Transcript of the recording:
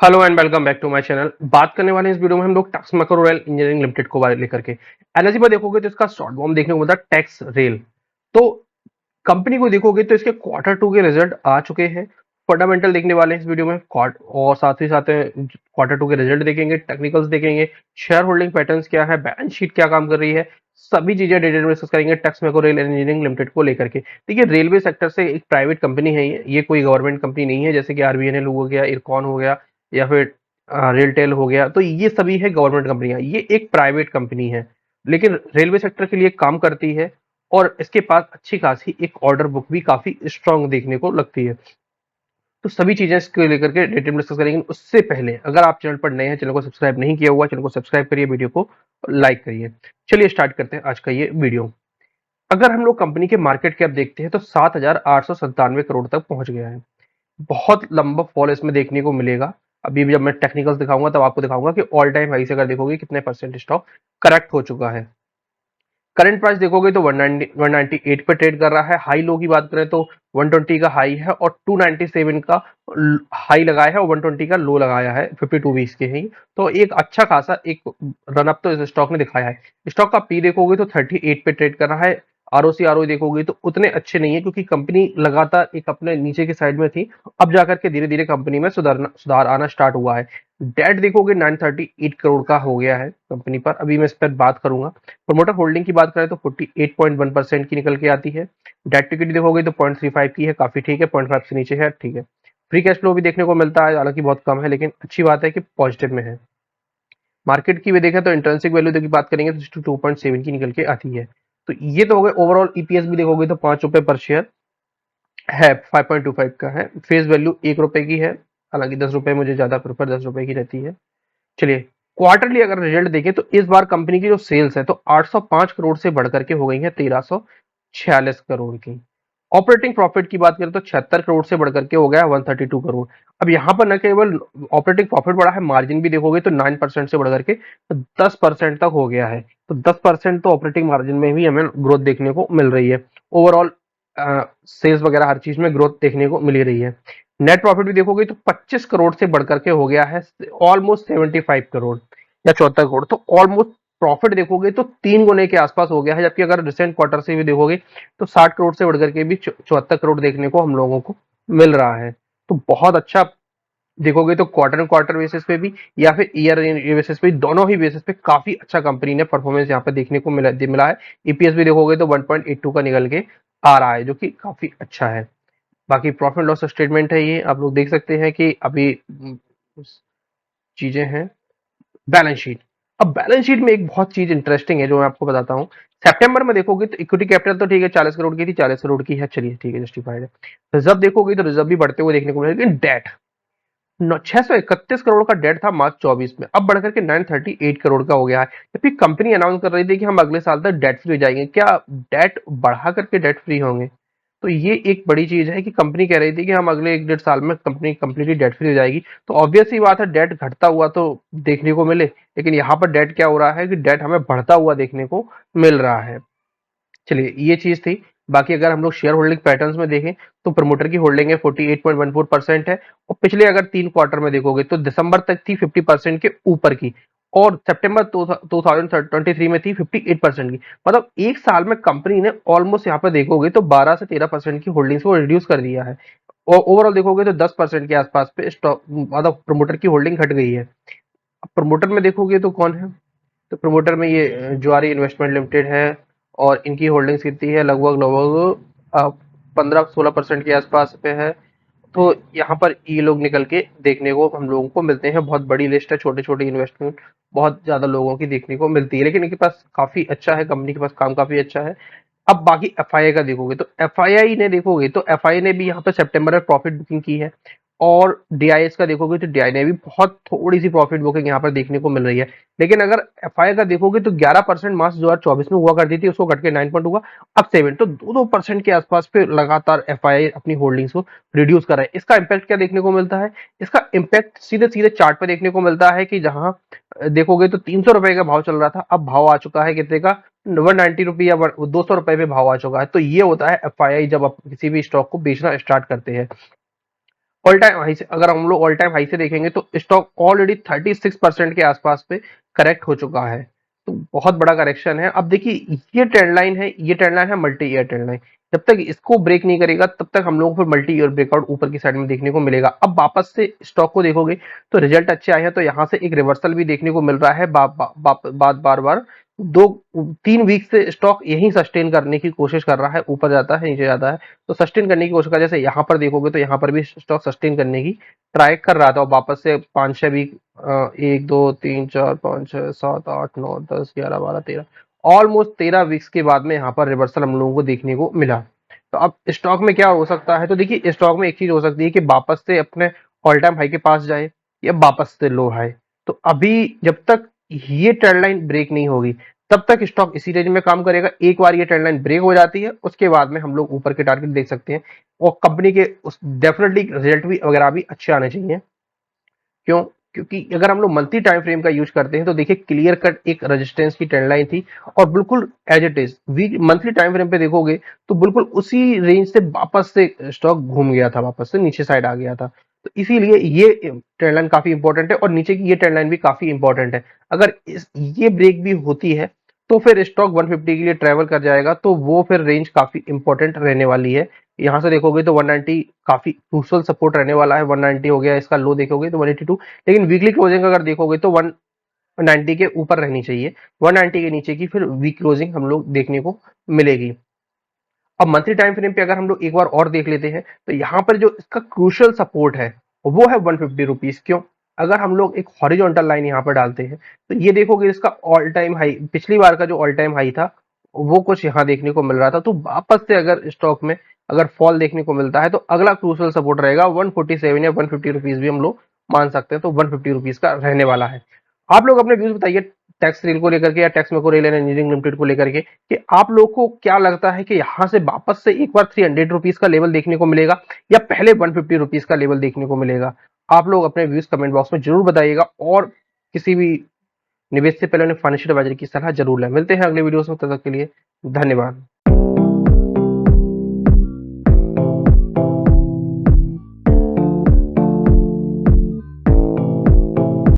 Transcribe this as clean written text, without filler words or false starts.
Hello and welcome back to my channel. बात करने वाले हैं इस वीडियो में हम लोग Texmaco Rail Engineering Limited को बारे लेकर के एनर्जी पर देखोगे तो इसका शॉर्ट फॉर्म देखने को मिलता है टैक्स रेल। तो कंपनी को देखोगे तो इसके क्वार्टर टू के रिजल्ट आ चुके हैं। फंडामेंटल देखने वाले हैं इस वीडियो में और साथ ही साथ क्वार्टर टू के रिजल्ट देखेंगे, टेक्निकल्स देखेंगे, शेयर होल्डिंग पैटर्न्स क्या है, बैलेंस शीट क्या काम कर रही है, सभी चीजें डिटेल में डिस्कस करेंगे tax macro Rail Engineering Limited को लेकर के। देखिए, रेलवे सेक्टर से एक प्राइवेट कंपनी है, ये कोई गवर्नमेंट कंपनी नहीं है, जैसे कि आरबीएनएल हो गया, इरकॉन हो गया या फिर रेलटेल हो गया। तो ये सभी है गवर्नमेंट कंपनियां, ये एक प्राइवेट कंपनी है लेकिन रेलवे सेक्टर के लिए काम करती है। और इसके पास अच्छी खासी एक ऑर्डर बुक भी काफी स्ट्रांग देखने को लगती है। तो सभी चीजें इसको लेकर के डिटेल में डिस्कस करेंगे। उससे पहले अगर आप चैनल पर नए हैं, चैनल को सब्सक्राइब नहीं किया हुआ, चैनल को सब्सक्राइब करिए, वीडियो को लाइक करिए। चलिए स्टार्ट करते हैं आज का ये वीडियो। अगर हम लोग कंपनी के मार्केट कैप देखते हैं तो 7,897 करोड़ तक पहुंच गया है। बहुत लंबा फॉल इसमें देखने को मिलेगा। अभी भी जब मैं टेक्निकल्स दिखाऊंगा तब आपको दिखाऊंगा कि ऑल टाइम हाई से अगर देखोगे कितने परसेंट स्टॉक करेक्ट हो चुका है। करंट प्राइस देखोगे तो 198 पे ट्रेड कर रहा है। हाई लो की बात करें तो 120 का हाई है और 297 का हाई लगाया है और 120 का लो लगाया है 52 वीक्स के ही। तो एक अच्छा खासा एक रन अप तो इस स्टॉक ने दिखाया है। स्टॉक का पी देखोगे तो 38 पे ट्रेड कर रहा है। आरओसी आरओ देखोगे तो उतने अच्छे नहीं है क्योंकि कंपनी लगातार एक अपने नीचे की साइड में थी। अब जाकर के धीरे धीरे कंपनी में सुधार आना स्टार्ट हुआ है। डेट देखोगे 938 करोड़ का हो गया है कंपनी पर। अभी मैं इस पर बात करूंगा। प्रोमोटर होल्डिंग की बात करें तो 48.1% की निकल के आती है। डेट टू इक्विटी देखोगे तो 0.35 की है, काफी ठीक है, 0.5 से नीचे है, ठीक है। फ्री कैश फ्लो भी देखने को मिलता है, हालांकि बहुत कम है लेकिन अच्छी बात है कि पॉजिटिव में है। मार्केट की भी देखें तो इंट्रिंसिक वैल्यू की बात करेंगे तो 2.7 की निकल के आती है। तो ये तो हो गए ओवरऑल। ईपीएस भी देखोगे तो 5 रुपए पर शेयर है, 5.25 का है। फेस वैल्यू 1 रुपए की है, हालांकि 10 रुपए मुझे ज्यादा प्रेफर 10 रुपए की रहती है। चलिए, क्वार्टरली अगर रिजल्ट देखें तो इस बार कंपनी की जो सेल्स है तो 805 करोड़ से बढ़कर के हो गई है 1346 करोड़ की। ऑपरेटिंग प्रॉफिट की बात करें तो 76 करोड़ से बढ़कर के हो गया 132 करोड़। अब यहाँ पर न केवल ऑपरेटिंग प्रॉफिट बढ़ा है, मार्जिन भी देखोगे तो 9% से बढ़कर के 10% तक हो गया है। तो 10% तो ऑपरेटिंग मार्जिन में भी हमें ग्रोथ देखने को मिल रही है। ओवरऑल सेल्स वगैरह हर चीज में ग्रोथ देखने को मिल रही है। नेट प्रॉफिट भी देखोगे तो 25 करोड़ से बढ़कर के हो गया है ऑलमोस्ट 75 करोड़ या 74 करोड़। तो ऑलमोस्ट प्रॉफिट देखोगे तो 3 गुने के आसपास हो गया है, जबकि अगर रिसेंट क्वार्टर से भी देखोगे तो 60 करोड़ से बढ़कर के भी 74 करोड़ देखने को हम लोगों को मिल रहा है। तो बहुत अच्छा देखोगे तो क्वार्टर क्वार्टर बेसिस पे भी या फिर ईयर बेसिस पे, दोनों ही बेसिस पे काफी अच्छा कंपनी ने परफॉर्मेंस यहाँ पे देखने को मिला है। ईपीएस भी देखोगे तो 1.82 का निकल के आ रहा है, जो कि काफी अच्छा है। बाकी प्रॉफिट लॉस स्टेटमेंट है, ये आप लोग देख सकते हैं कि अभी चीजें हैं। Balance sheet. अब बैलेंस शीट में एक बहुत चीज इंटरेस्टिंग है जो मैं आपको बताता हूँ। सितंबर में देखोगे तो इक्विटी कैपिटल तो ठीक है, 40 करोड़ की थी, 40 करोड़ की है, चलिए ठीक है, जस्टिफाइड है। रिजर्व देखोगे तो रिजर्व भी बढ़ते हुए देखने को मिलेगा, लेकिन डेट 631 करोड़ का डेट था मार्च 24 में, अब बढ़कर के 938 करोड़ का हो गया है। जबकि कंपनी अनाउंस कर रही थी कि हम अगले साल तक डेट फ्री हो जाएंगे। क्या डेट बढ़ा करके डेट फ्री होंगे? तो ये एक बड़ी चीज है कि कंपनी कह रही थी कि हम अगले 1 डेढ़ साल में कंपनी कंप्लीटली डेट फ्री हो जाएगी। तो ऑब्वियस ही बात है डेट घटता हुआ तो देखने को मिले, लेकिन यहाँ पर डेट क्या हो रहा है कि डेट हमें बढ़ता हुआ देखने को मिल रहा है। चलिए, ये चीज थी। बाकी अगर हम लोग शेयर होल्डिंग पैटर्न्स में देखें तो प्रमोटर की होल्डिंग है 48.14% है। और पिछले अगर 3 क्वार्टर में देखोगे तो दिसंबर तक थी 50% के ऊपर की, और सितंबर 2023 में थी 58% की। मतलब एक साल में कंपनी ने ऑलमोस्ट यहाँ पर देखोगे तो 12 से 13% की होल्डिंग्स को रिड्यूस कर दिया है। और ओवरऑल देखोगे तो 10% के आसपास पे स्टॉक मतलब प्रमोटर की होल्डिंग घट गई है। अब प्रमोटर में देखोगे तो कौन है, तो प्रमोटर में ये ज्वारी इन्वेस्टमेंट लिमिटेड है। और इनकी होल्डिंग्स कितनी है, लगभग लगभग 15-16% के आसपास पे है। तो यहाँ पर ये लोग निकल के देखने को हम लोगों को मिलते हैं। बहुत बड़ी लिस्ट है, छोटे छोटे इन्वेस्टमेंट बहुत ज्यादा लोगों की देखने को मिलती है, लेकिन इनके पास काफी अच्छा है, कंपनी के पास काम काफी अच्छा है। अब बाकी एफआईआई का देखोगे तो एफआईआई ने देखोगे तो एफआईआई ने भी यहाँ पे सितंबर में प्रॉफिट बुकिंग की है। और डीआईएस का देखोगे तो डीआई ने भी बहुत थोड़ी सी प्रॉफिट बुकिंग यहाँ पर देखने को मिल रही है। लेकिन अगर एफआईआई का देखोगे तो 11% मार्च 2024 में हुआ करती थी, उसको घट के 9 हुआ, अब 7, तो 2-2% के आसपास पे लगातार एफआईआई अपनी होल्डिंग्स को रिड्यूस कर रहा है। इसका इम्पैक्ट क्या देखने को मिलता है? इसका इम्पैक्ट सीधे सीधे चार्ट पे देखने को मिलता है कि जहां देखोगे तो 300 रुपए का भाव चल रहा था, अब भाव आ चुका है कितने का, 190 रुपये या 200 रुपए पे भाव आ चुका है। तो ये होता है एफआईआई जब आप किसी भी स्टॉक को बेचना स्टार्ट करते हैं। ऑल टाइम हाई से, अगर हम लोग ऑल टाइम हाई से देखेंगे तो स्टॉक ऑलरेडी 36% के आसपास पे करेक्ट हो चुका है। तो बहुत बड़ा करेक्शन है। अब देखिए ये ट्रेंड लाइन है, ये ट्रेंड लाइन है मल्टी ईयर ट्रेंड लाइन। जब तक इसको ब्रेक नहीं करेगा तब तक हम लोगों को फिर मल्टी ईयर ब्रेकआउट ऊपर की साइड में देखने को मिलेगा। अब वापस से स्टॉक को देखोगे तो रिजल्ट अच्छे आए हैं, तो यहाँ से एक रिवर्सल भी देखने को मिल रहा है। बात बार बार दो 3 वीक से स्टॉक यही सस्टेन करने की कोशिश कर रहा है, ऊपर जाता है नीचे जाता है, तो सस्टेन करने की कोशिश कर, जैसे यहाँ पर देखोगे तो यहाँ पर भी स्टॉक सस्टेन करने की ट्राई कर रहा था, और वापस से 5-6 वीक, 1 2 3 4 5 6 7 8 9 10 11 12 13, ऑलमोस्ट 13 वीक्स के बाद में यहाँ पर रिवर्सल हम लोगों को देखने को मिला। तो अब स्टॉक में क्या हो सकता है, तो देखिए स्टॉक में एक चीज हो सकती है कि वापस से अपने ऑल टाइम हाई के पास जाए या वापस से लो हाई। तो अभी जब तक ये ट्रेंड लाइन ब्रेक नहीं होगी तब तक स्टॉक इसी रेंज में काम करेगा। एक बार ये ट्रेंड लाइन ब्रेक हो जाती है उसके बाद में हम लोग ऊपर के टारगेट देख सकते हैं, और कंपनी के उस डेफिनेटली रिजल्ट भी वगैरह भी अच्छे आने चाहिए। क्यों? क्योंकि अगर हम लोग मंथली टाइम फ्रेम का यूज करते हैं तो देखिए क्लियर कट एक रेजिस्टेंस की ट्रेंड लाइन थी, और बिल्कुल as it is week monthly time frame पे देखोगे तो बिल्कुल उसी रेंज से वापस से स्टॉक घूम गया था, वापस से नीचे साइड आ गया था। तो इसीलिए ये ट्रेंड लाइन काफी इंपॉर्टेंट है, और नीचे की ये ट्रेंड लाइन भी काफी इंपॉर्टेंट है। अगर ये ब्रेक भी होती है तो फिर स्टॉक 150 के लिए ट्रेवल कर जाएगा, तो वो फिर रेंज काफी इंपॉर्टेंट रहने वाली है। यहाँ से देखोगे तो 190 काफी क्रूशियल सपोर्ट रहने वाला है। 190 हो गया इसका लो, देखोगे तो 182, लेकिन वीकली क्लोजिंग अगर देखोगे तो 190 के ऊपर रहनी चाहिए। 190 के नीचे की फिर वीक क्लोजिंग हम लोग देखने को मिलेगी। अब मंथली टाइम फ्रेम पे अगर हम लोग एक बार और देख लेते हैं तो यहाँ पर जो इसका क्रूशियल सपोर्ट है वो है 150 रुपीज। क्यों? अगर हम लोग एक हॉरिजॉन्टल लाइन यहाँ पर डालते हैं तो ये देखोगे इसका ऑल टाइम हाई, पिछली बार का जो ऑल टाइम हाई था वो कुछ यहाँ देखने को मिल रहा था। तो वापस से अगर स्टॉक में अगर फॉल देखने को मिलता है तो अगला क्रूशियल सपोर्ट रहेगा 147 या 150 रुपीज भी हम लोग मान सकते हैं। तो 150 रुपीज का रहने वाला है। आप लोग अपने व्यूज बताइए टैक्स रेल को लेकर के या टैक्स मेको रेल एंड इंजीनियरिंग लिमिटेड को लेकर के, कि आप लोग को क्या लगता है कि यहाँ से वापस से एक बार 300 रुपीज का लेवल देखने को मिलेगा या पहले 150 रुपीज का लेवल देखने को मिलेगा। आप लोग अपने व्यूज कमेंट बॉक्स में जरूर बताइएगा, और किसी भी निवेश से पहले उन्हें फाइनेंशियल एडवाइजर की सलाह जरूर लें। मिलते हैं अगले वीडियोस में, तब तक के लिए धन्यवाद।